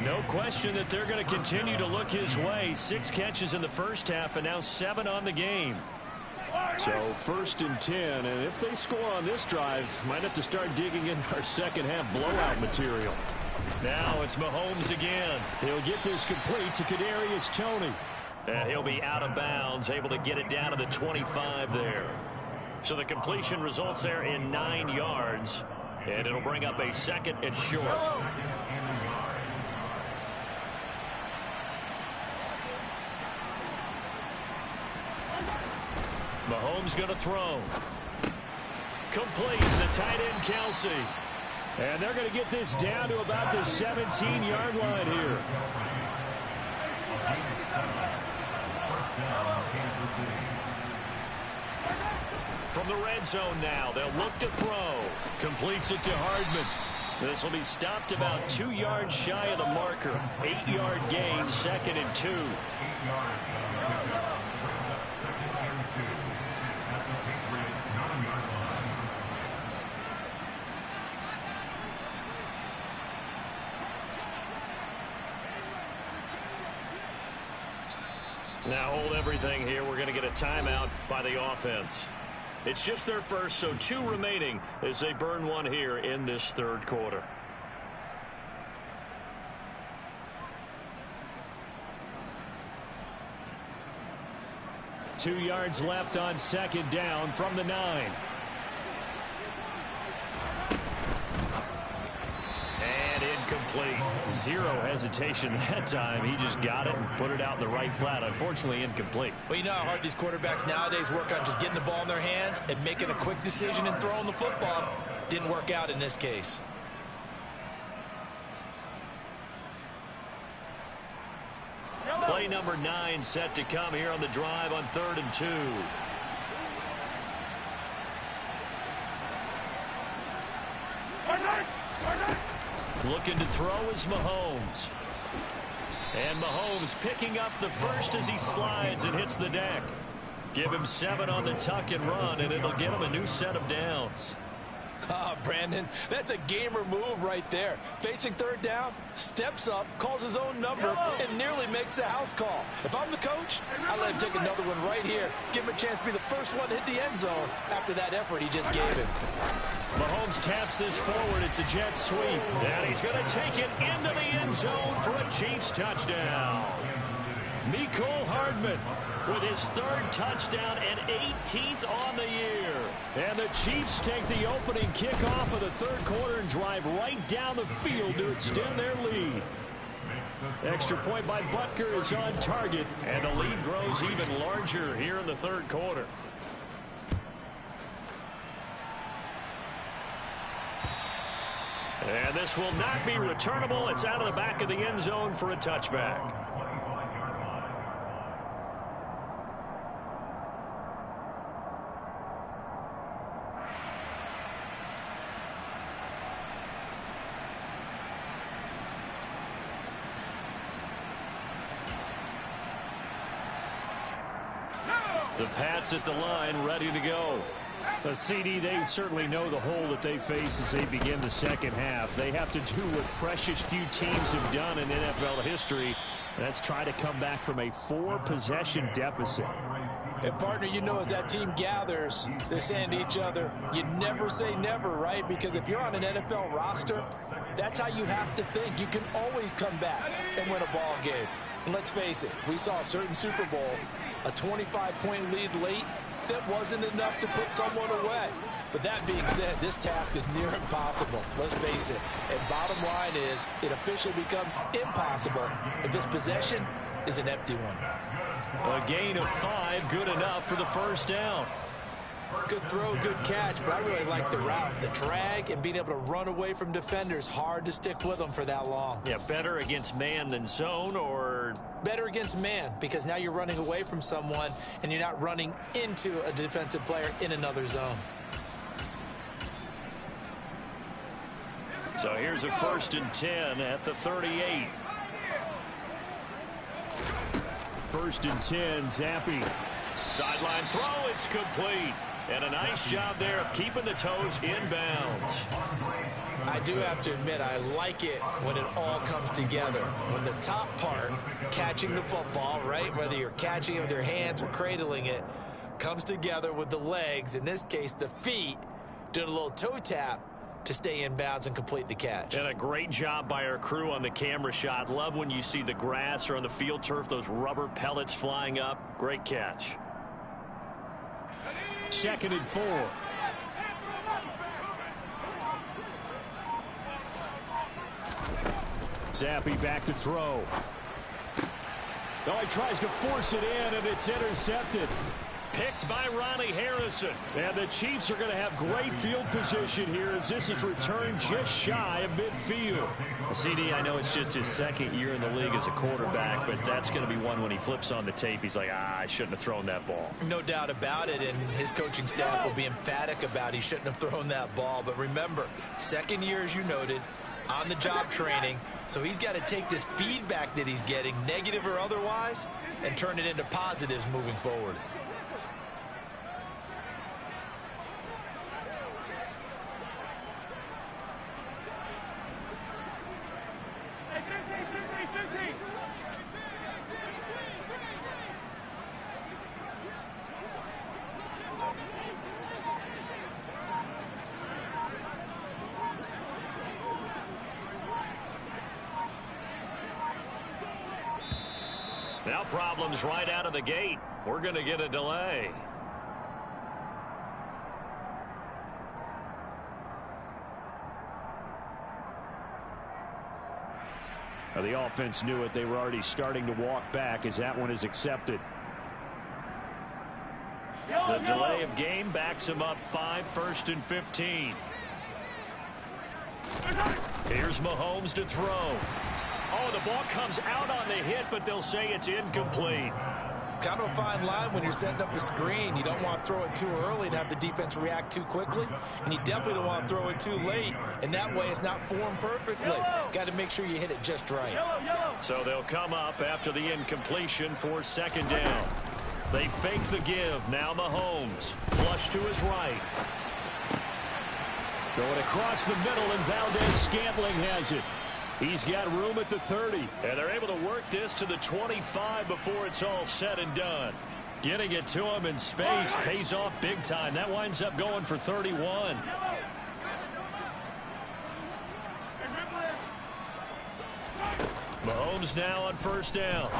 No question that they're going to continue to look his way. 6 catches in the first half, and now 7 on the game. So 1st and 10, and if they score on this drive, might have to start digging in our second half blowout material. Now it's Mahomes again. He'll get this complete to Kadarius Toney. And he'll be out of bounds, able to get it down to the 25 there. So the completion results there in 9 yards, and it'll bring up a 2nd and short. Mahomes going to throw. Complete, the tight end Kelsey. And they're going to get this down to about the 17-yard line here. From the red zone now, they'll look to throw. Completes it to Hardman. This will be stopped about 2 yards shy of the marker. 8-yard gain, 2nd and 2. Now hold everything here. We're going to get a timeout by the offense. It's just their first, so 2 remaining as they burn one here in this 3rd quarter. Two yards left on 2nd down from the 9. And incomplete. Zero hesitation that time. He just got it and put it out in the right flat. Unfortunately, incomplete. Well, you know how hard these quarterbacks nowadays work on just getting the ball in their hands and making a quick decision and throwing the football. Didn't work out in this case. Play number 9 set to come here on the drive on 3rd and 2. Looking to throw is Mahomes. And Mahomes picking up the first as he slides and hits the deck. Give him 7 on the tuck and run, and it'll get him a new set of downs. Ah, Brandon, that's a gamer move right there. Facing 3rd down, steps up, calls his own number, and nearly makes the house call. If I'm the coach, I let him take another one right here. Give him a chance to be the first one to hit the end zone after that effort he just gave him. Mahomes taps this forward. It's a jet sweep. And he's going to take it into the end zone for a Chiefs touchdown. Mecole Hardman with his 3rd touchdown and 18th on the year. And the Chiefs take the opening kickoff of the 3rd quarter and drive right down the field to extend their lead. Extra point by Butker is on target, and the lead grows even larger here in the third quarter. And this will not be returnable. It's out of the back of the end zone for a touchback. The Pats at the line, ready to go. The CD, they certainly know the hole that they face as they begin the second half. They have to do what precious few teams have done in NFL history. That's try to come back from a 4-possession deficit. And, partner, you know, as that team gathers, they're saying to each other, you never say never, right? Because if you're on an NFL roster, that's how you have to think. You can always come back and win a ball game. And let's face it, we saw a certain Super Bowl, a 25-point lead late, that wasn't enough to put someone away. But that being said, this task is near impossible. Let's face it. And bottom line is, it officially becomes impossible if this possession is an empty one. A gain of 5, good enough for the first down. Good throw, good catch, but I really like the route. The drag and being able to run away from defenders, hard to stick with them for that long. Yeah, better against man than zone, or better against man, because now you're running away from someone and you're not running into a defensive player in another zone. So here's a 1st and 10 at the 38. 1st and 10, Zappi. Sideline throw, it's complete. And a nice job there of keeping the toes inbounds. I do have to admit, I like it when it all comes together. When the top part, catching the football, right, whether you're catching it with your hands or cradling it, comes together with the legs, in this case the feet, doing a little toe tap to stay in bounds and complete the catch. And a great job by our crew on the camera shot. Love when you see the grass or on the field turf, those rubber pellets flying up. Great catch. 2nd and 4. Zappi back to throw. Oh, he tries to force it in, and it's intercepted. Picked by Ronnie Harrison. And the Chiefs are going to have great field position here as this is returned just shy of midfield. CD, I know it's just his 2nd year in the league as a quarterback, but that's going to be one when he flips on the tape. He's like, I shouldn't have thrown that ball. No doubt about it, and his coaching staff will be emphatic about he shouldn't have thrown that ball. But remember, 2nd year, as you noted, on the job training, so he's got to take this feedback that he's getting, negative or otherwise, and turn it into positives moving forward. Now problems right out of the gate. We're going to get a delay. Now the offense knew it. They were already starting to walk back as that one is accepted. The delay of game backs him up 5, 1st and 15. Here's Mahomes to throw. Oh, the ball comes out on the hit, but they'll say it's incomplete. Kind of a fine line when you're setting up a screen. You don't want to throw it too early and have the defense react too quickly. And you definitely don't want to throw it too late. And that way it's not formed perfectly. Got to make sure you hit it just right. So they'll come up after the incompletion for 2nd down. They fake the give. Now Mahomes. Flush to his right. Going across the middle, and Valdez-Scantling has it. He's got room at the 30, and they're able to work this to the 25 before it's all said and done. Getting it to him in space pays off big time. That winds up going for 31. Mahomes now on 1st down.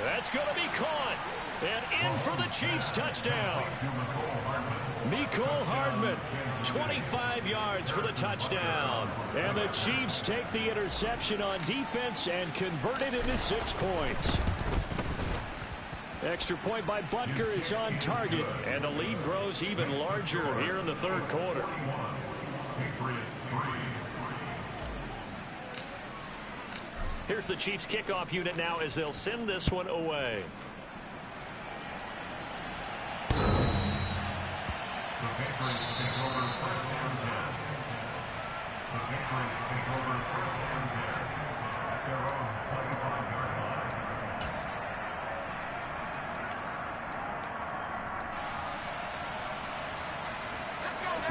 That's going to be caught. And in for the Chiefs touchdown. Mecole Hardman, 25 yards for the touchdown. And the Chiefs take the interception on defense and convert it into 6 points. Extra point by Butker is on target, and the lead grows even larger here in the third quarter. Here's the Chiefs kickoff unit now as they'll send this one away. The Patriots take over first and 10. The Patriots take over first and 10 at their own 25-yard line.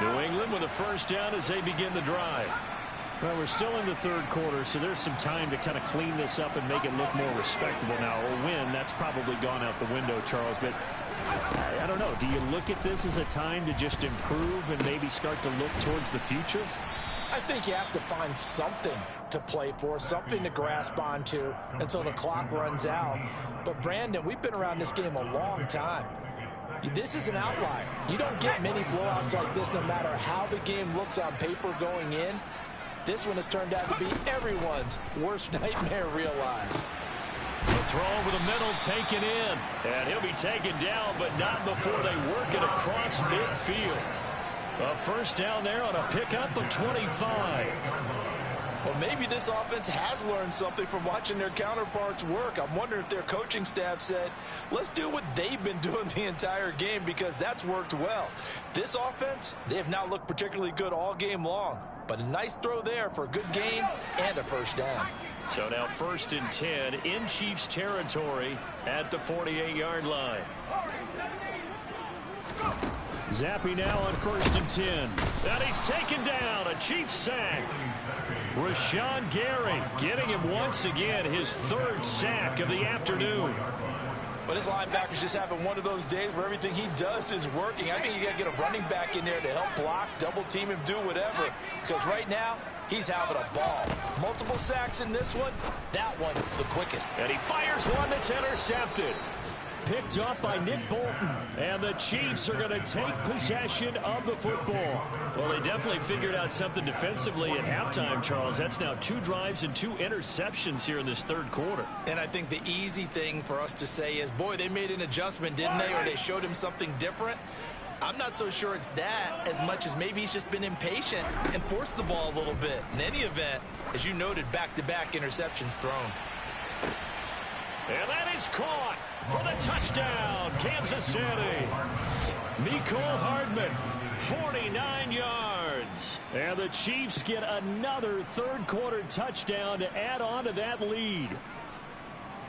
New England with a first down as they begin the drive. Well, we're still in the third quarter, so there's some time to kind of clean this up and make it look more respectable now. A win, that's probably gone out the window, Charles. But I don't know. Do you look at this as a time to just improve and maybe start to look towards the future? I think you have to find something to play for, something to grasp onto until the clock runs out. But, Brandon, we've been around this game a long time. This is an outlier. You don't get many blowouts like this no matter how the game looks on paper going in. This one has turned out to be everyone's worst nightmare realized. The throw over the middle taken in. And he'll be taken down, but not before they work it across midfield. A first down there on a pickup of 25. Well, maybe this offense has learned something from watching their counterparts work. I'm wondering if their coaching staff said, let's do what they've been doing the entire game, because that's worked well. This offense, they have not looked particularly good all game long. But a nice throw there for a good gain and a first down. So now 1st and 10 in Chiefs territory at the 48-yard line. Zappe now on 1st and 10. And he's taken down. A Chiefs sack. Rashawn Gary getting him once again his 3rd sack of the afternoon. But his linebacker's just having one of those days where everything he does is working. I think you got to get a running back in there to help block, double team him, do whatever. Because right now, he's having a ball. Multiple sacks in this one. That one, the quickest. And he fires one that's intercepted. Picked off by Nick Bolton. And the Chiefs are going to take possession of the football. Well, they definitely figured out something defensively at halftime, Charles. That's now 2 drives and 2 interceptions here in this third quarter. And I think the easy thing for us to say is, boy, they made an adjustment, didn't they? Or they showed him something different. I'm not so sure it's that as much as maybe he's just been impatient and forced the ball a little bit. In any event, as you noted, back-to-back interceptions thrown. And that is caught for the touchdown, Kansas City. Mecole Hardman, 49 yards. And the Chiefs get another third quarter touchdown to add on to that lead.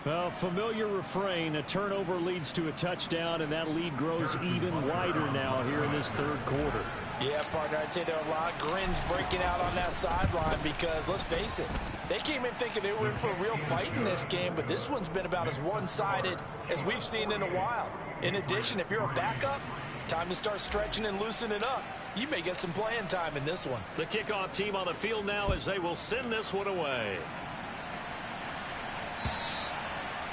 Well, familiar refrain, a turnover leads to a touchdown, and that lead grows even wider now here in this third quarter. Yeah, partner, I'd say there are a lot of grins breaking out on that sideline because, let's face it, they came in thinking they were in for a real fight in this game, but this one's been about as one-sided as we've seen in a while. In addition, if you're a backup, time to start stretching and loosening up. You may get some playing time in this one. The kickoff team on the field now as they will send this one away.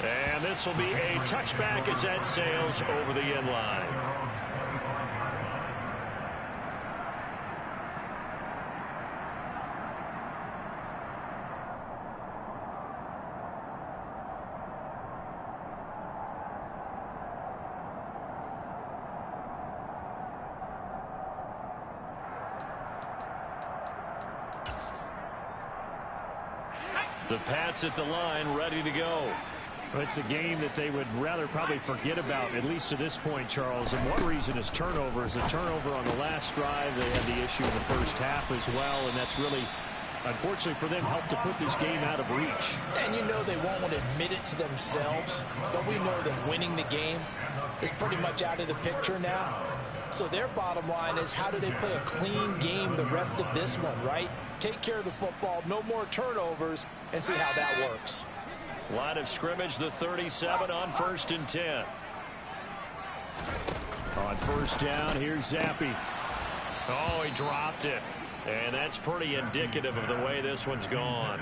And this will be a touchback as that sails over the end line. The Pats at the line, ready to go. It's a game that they would rather probably forget about, at least to this point, Charles. And one reason is turnovers. A turnover on the last drive. They had the issue in the first half as well, and that's really, unfortunately for them, helped to put this game out of reach. And you know they won't admit it to themselves, but we know that winning the game is pretty much out of the picture now. So their bottom line is, how do they play a clean game the rest of this one, right? Take care of the football, no more turnovers, and see how that works. Line of scrimmage, the 37 on 1st and 10. On first down, here's Zappe. Oh, he dropped it. And that's pretty indicative of the way this one's gone.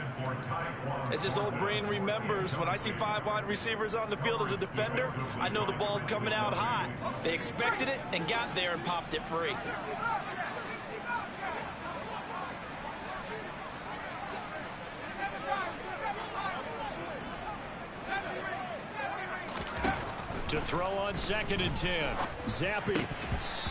As this old brain remembers, when I see 5 wide receivers on the field as a defender, I know the ball's coming out hot. They expected it and got there and popped it free. To throw on 2nd and 10. Zappi.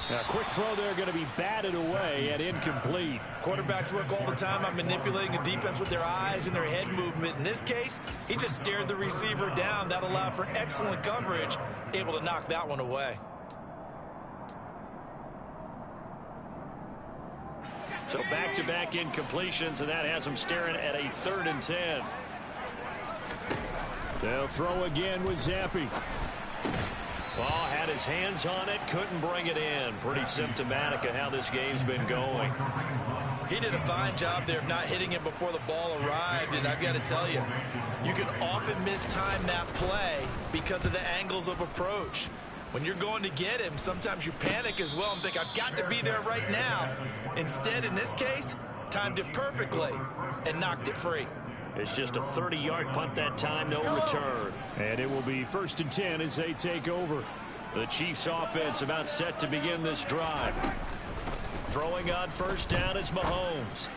A quick throw there, going to be batted away and incomplete. Quarterbacks work all the time on manipulating a defense with their eyes and their head movement. In this case, he just stared the receiver down. That allowed for excellent coverage, able to knock that one away. So back-to-back incompletions, and that has him staring at a 3rd and 10. They'll throw again with Zappi. Ball had his hands on it, couldn't bring it in. Pretty symptomatic of how this game's been going. He did a fine job there of not hitting it before the ball arrived, and I've got to tell you, you can often mistime that play because of the angles of approach. When you're going to get him, sometimes you panic as well and think, I've got to be there right now. Instead, in this case, timed it perfectly and knocked it free. It's just a 30-yard punt that time, no return. And it will be 1st and 10 as they take over. The Chiefs offense about set to begin this drive. Throwing on 1st down is Mahomes.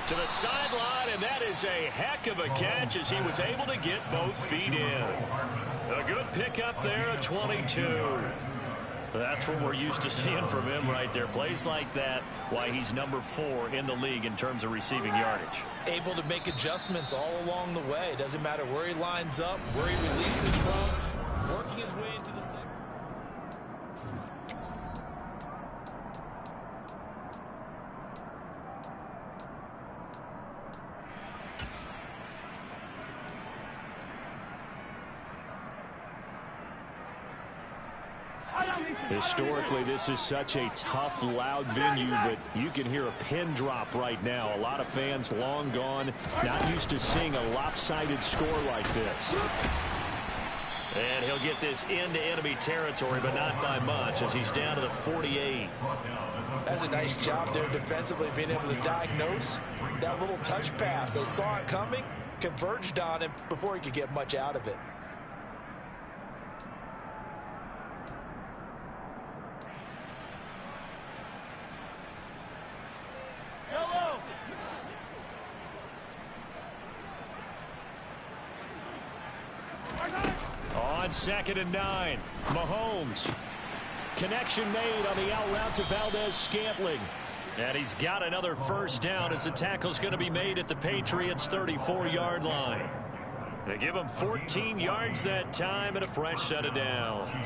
To the sideline, and that is a heck of a catch as he was able to get both feet in. A good pickup there at 22. That's what we're used to seeing from him right there. Plays like that, why he's number 4 in the league in terms of receiving yardage. Able to make adjustments all along the way. Doesn't matter where he lines up, where he releases from, working his way into the second. Historically, this is such a tough, loud venue, but you can hear a pin drop right now. A lot of fans long gone, not used to seeing a lopsided score like this. And he'll get this into enemy territory, but not by much as he's down to the 48. That's a nice job there defensively, being able to diagnose that little touch pass. They saw it coming, converged on him before he could get much out of it. On 2nd and 9, Mahomes. Connection made on the out route to Valdez-Scantling. And he's got another 1st down as the tackle's going to be made at the Patriots' 34-yard line. They give him 14 yards that time and a fresh set of downs.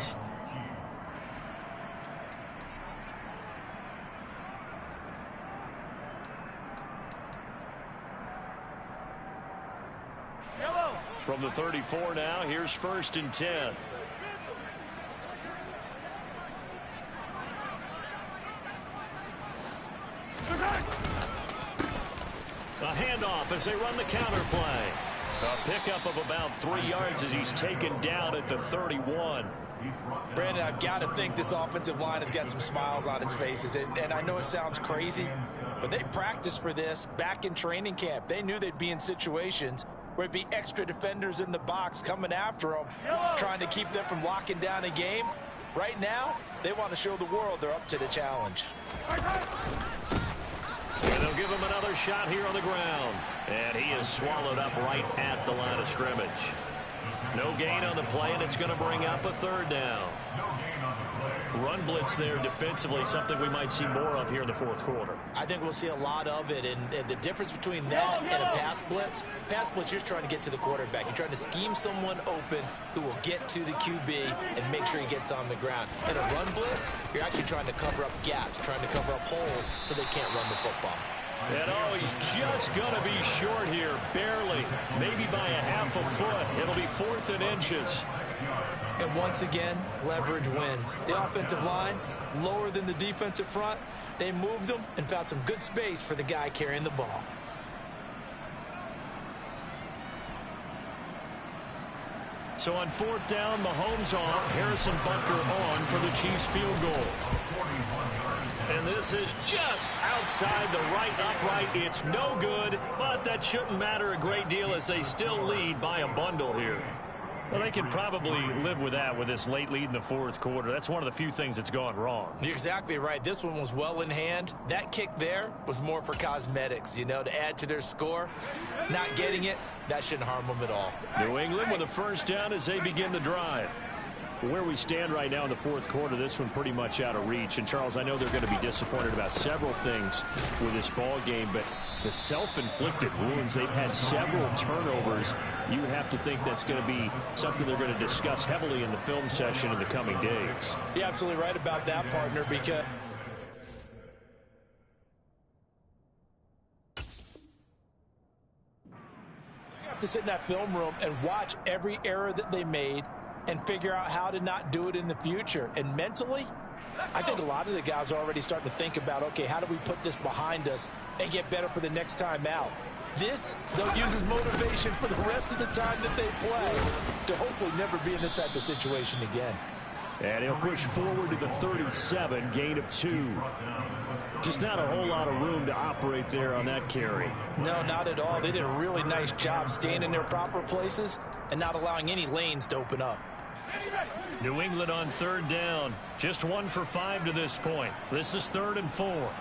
From the 34 now, here's 1st and 10. A handoff as they run the counter play. A pickup of about 3 yards as he's taken down at the 31. Brandon, I've got to think this offensive line has got some smiles on its faces. And I know it sounds crazy, but they practiced for this back in training camp. They knew they'd be in situations where it'd be extra defenders in the box coming after them, trying to keep them from locking down a game. Right now, they want to show the world they're up to the challenge. And they'll give him another shot here on the ground. And he is swallowed up right at the line of scrimmage. No gain on the play, and it's going to bring up a 3rd down. Run blitz there defensively, something we might see more of here in the 4th quarter. I think we'll see a lot of it, and the difference between that and a pass blitz, you're just trying to get to the quarterback. You're trying to scheme someone open who will get to the QB and make sure he gets on the ground. In a run blitz, you're actually trying to cover up gaps, trying to cover up holes so they can't run the football. And he's just going to be short here, barely, maybe by a half a foot. It'll be 4th and inches. And once again, leverage wins. The offensive line, lower than the defensive front. They moved them and found some good space for the guy carrying the ball. So on 4th down, Mahomes off, Harrison Butker on for the Chiefs field goal. And this is just outside the right upright. It's no good, but that shouldn't matter a great deal as they still lead by a bundle here. Well, they can probably live with that with this late lead in the fourth quarter. That's one of the few things that's gone wrong. You're exactly right. This one was well in hand. That kick there was more for cosmetics, you know, to add to their score. Not getting it, that shouldn't harm them at all. New England with a first down as they begin the drive. Where we stand right now in the fourth quarter, this one pretty much out of reach. And, Charles, I know they're going to be disappointed about several things with this ball game, but the self-inflicted wounds, they've had several turnovers. You have to think that's going to be something they're going to discuss heavily in the film session in the coming days. You're absolutely right about that, partner, because you have to sit in that film room and watch every error that they made and figure out how to not do it in the future. And mentally, I think a lot of the guys are already starting to think about, okay, how do we put this behind us and get better for the next time out? This, they'll use as motivation for the rest of the time that they play to hopefully never be in this type of situation again. And he'll push forward to the 37, gain of 2. Just not a whole lot of room to operate there on that carry. No, not at all. They did a really nice job staying in their proper places and not allowing any lanes to open up. New England on third down. Just 1 for 5 to this point. This is 3rd and 4.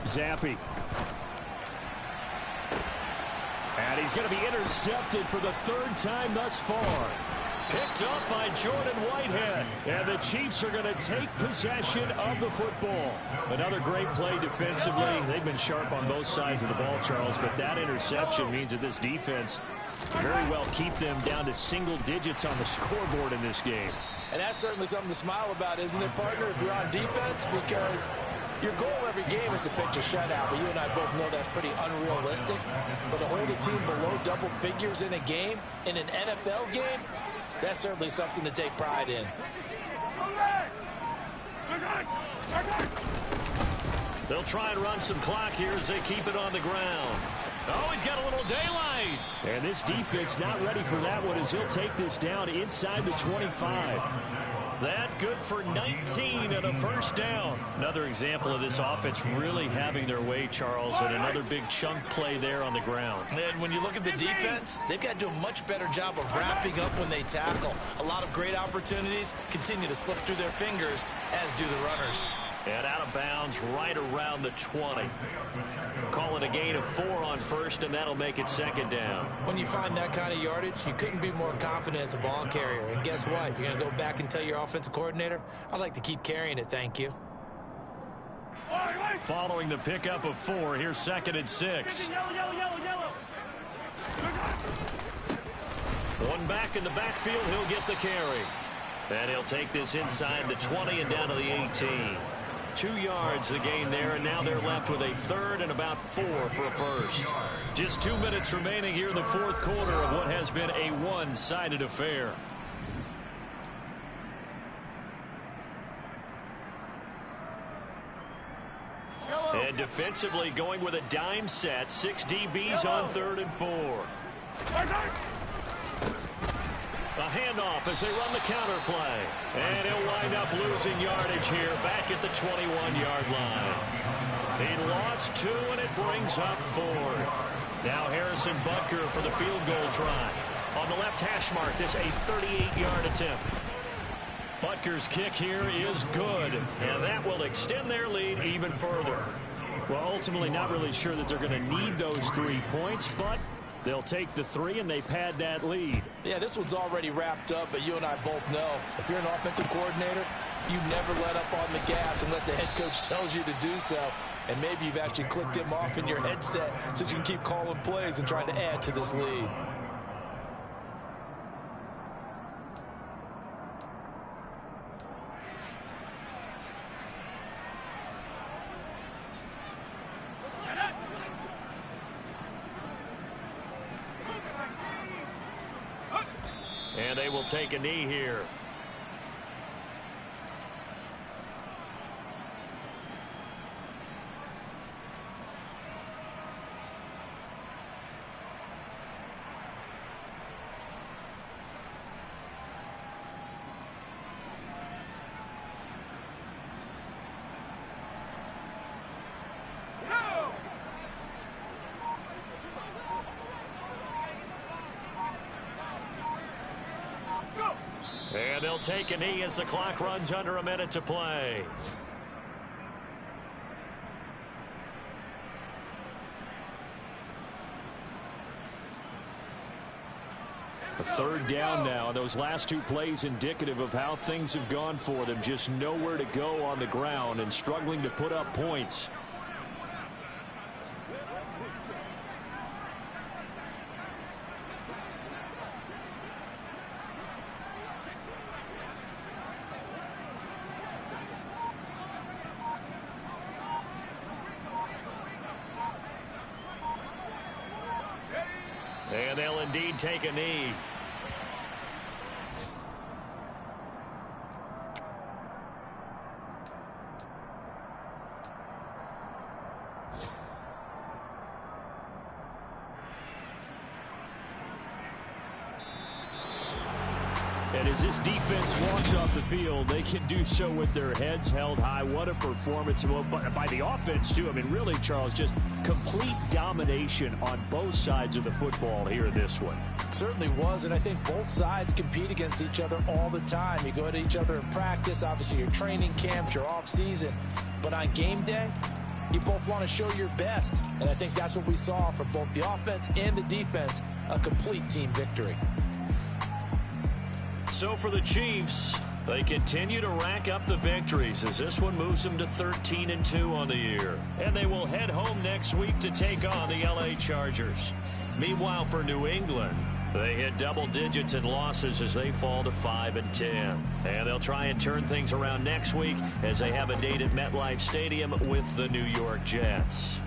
Zappi. And he's going to be intercepted for the 3rd time thus far. Picked up by Jordan Whitehead. And the Chiefs are going to take possession of the football. Another great play defensively. They've been sharp on both sides of the ball, Charles, but that interception means that this defense very well keep them down to single digits on the scoreboard in this game. And that's certainly something to smile about, isn't it, partner, if you're on defense? Because your goal every game is to pitch a shutout, but you and I both know that's pretty unrealistic. But to hold a team below double figures in a game, in an NFL game, that's certainly something to take pride in. They'll try and run some clock here as they keep it on the ground. Oh, he's got a little daylight. And this defense not ready for that one as he'll take this down inside the 25. That good for 19 and a first down. Another example of this offense really having their way, Charles, and another big chunk play there on the ground. And when you look at the defense, they've got to do a much better job of wrapping up when they tackle. A lot of great opportunities continue to slip through their fingers, as do the runners. And out of bounds right around the 20. Call it a gain of 4 on first, and that'll make it 2nd down. When you find that kind of yardage, you couldn't be more confident as a ball carrier. And guess what? You're going to go back and tell your offensive coordinator, I'd like to keep carrying it, thank you. Following the pickup of 4, here's 2nd and 6. One back in the backfield, he'll get the carry. And he'll take this inside the 20 and down to the 18. 2 yards the gain there, and now they're left with a 3rd and about 4 for a first. Just 2 minutes remaining here in the fourth quarter of what has been a one-sided affair. And defensively going with a dime set. 6 DBs on 3rd and 4. A handoff as they run the counter play. And he'll wind up losing yardage here back at the 21-yard line. He lost 2, and it brings up 4th. Now Harrison Butker for the field goal try. On the left hash mark, this a 38-yard attempt. Butker's kick here is good, and that will extend their lead even further. Well, ultimately not really sure that they're going to need those 3 points, but they'll take the 3, and they pad that lead. Yeah, this one's already wrapped up, but you and I both know if you're an offensive coordinator, you never let up on the gas unless the head coach tells you to do so. And maybe you've actually clicked him off in your headset so you can keep calling plays and trying to add to this lead. And they will take a knee here. take a knee as the clock runs under a minute to play. A third down now. Those last two plays indicative of how things have gone for them. Just nowhere to go on the ground and struggling to put up points. And they'll indeed take a knee. And as this defense walks off the field, they can do so with their heads held high. What a performance by the offense, too. I mean, really, Charles, just complete domination on both sides of the football here in this one. It certainly was, and I think both sides compete against each other all the time. You go at each other in practice, obviously your training camps, your off-season. But on game day, you both want to show your best. And I think that's what we saw from both the offense and the defense, a complete team victory. So for the Chiefs, they continue to rack up the victories as this one moves them to 13-2 on the year. And they will head home next week to take on the LA Chargers. Meanwhile, for New England, they hit double digits in losses as they fall to 5-10. And they'll try and turn things around next week as they have a date at MetLife Stadium with the New York Jets.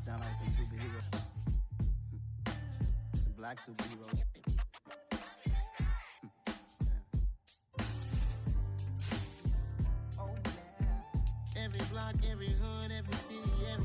Sound like some superheroes. Some black superheroes. Oh, yeah. Every block, every hood, every city, every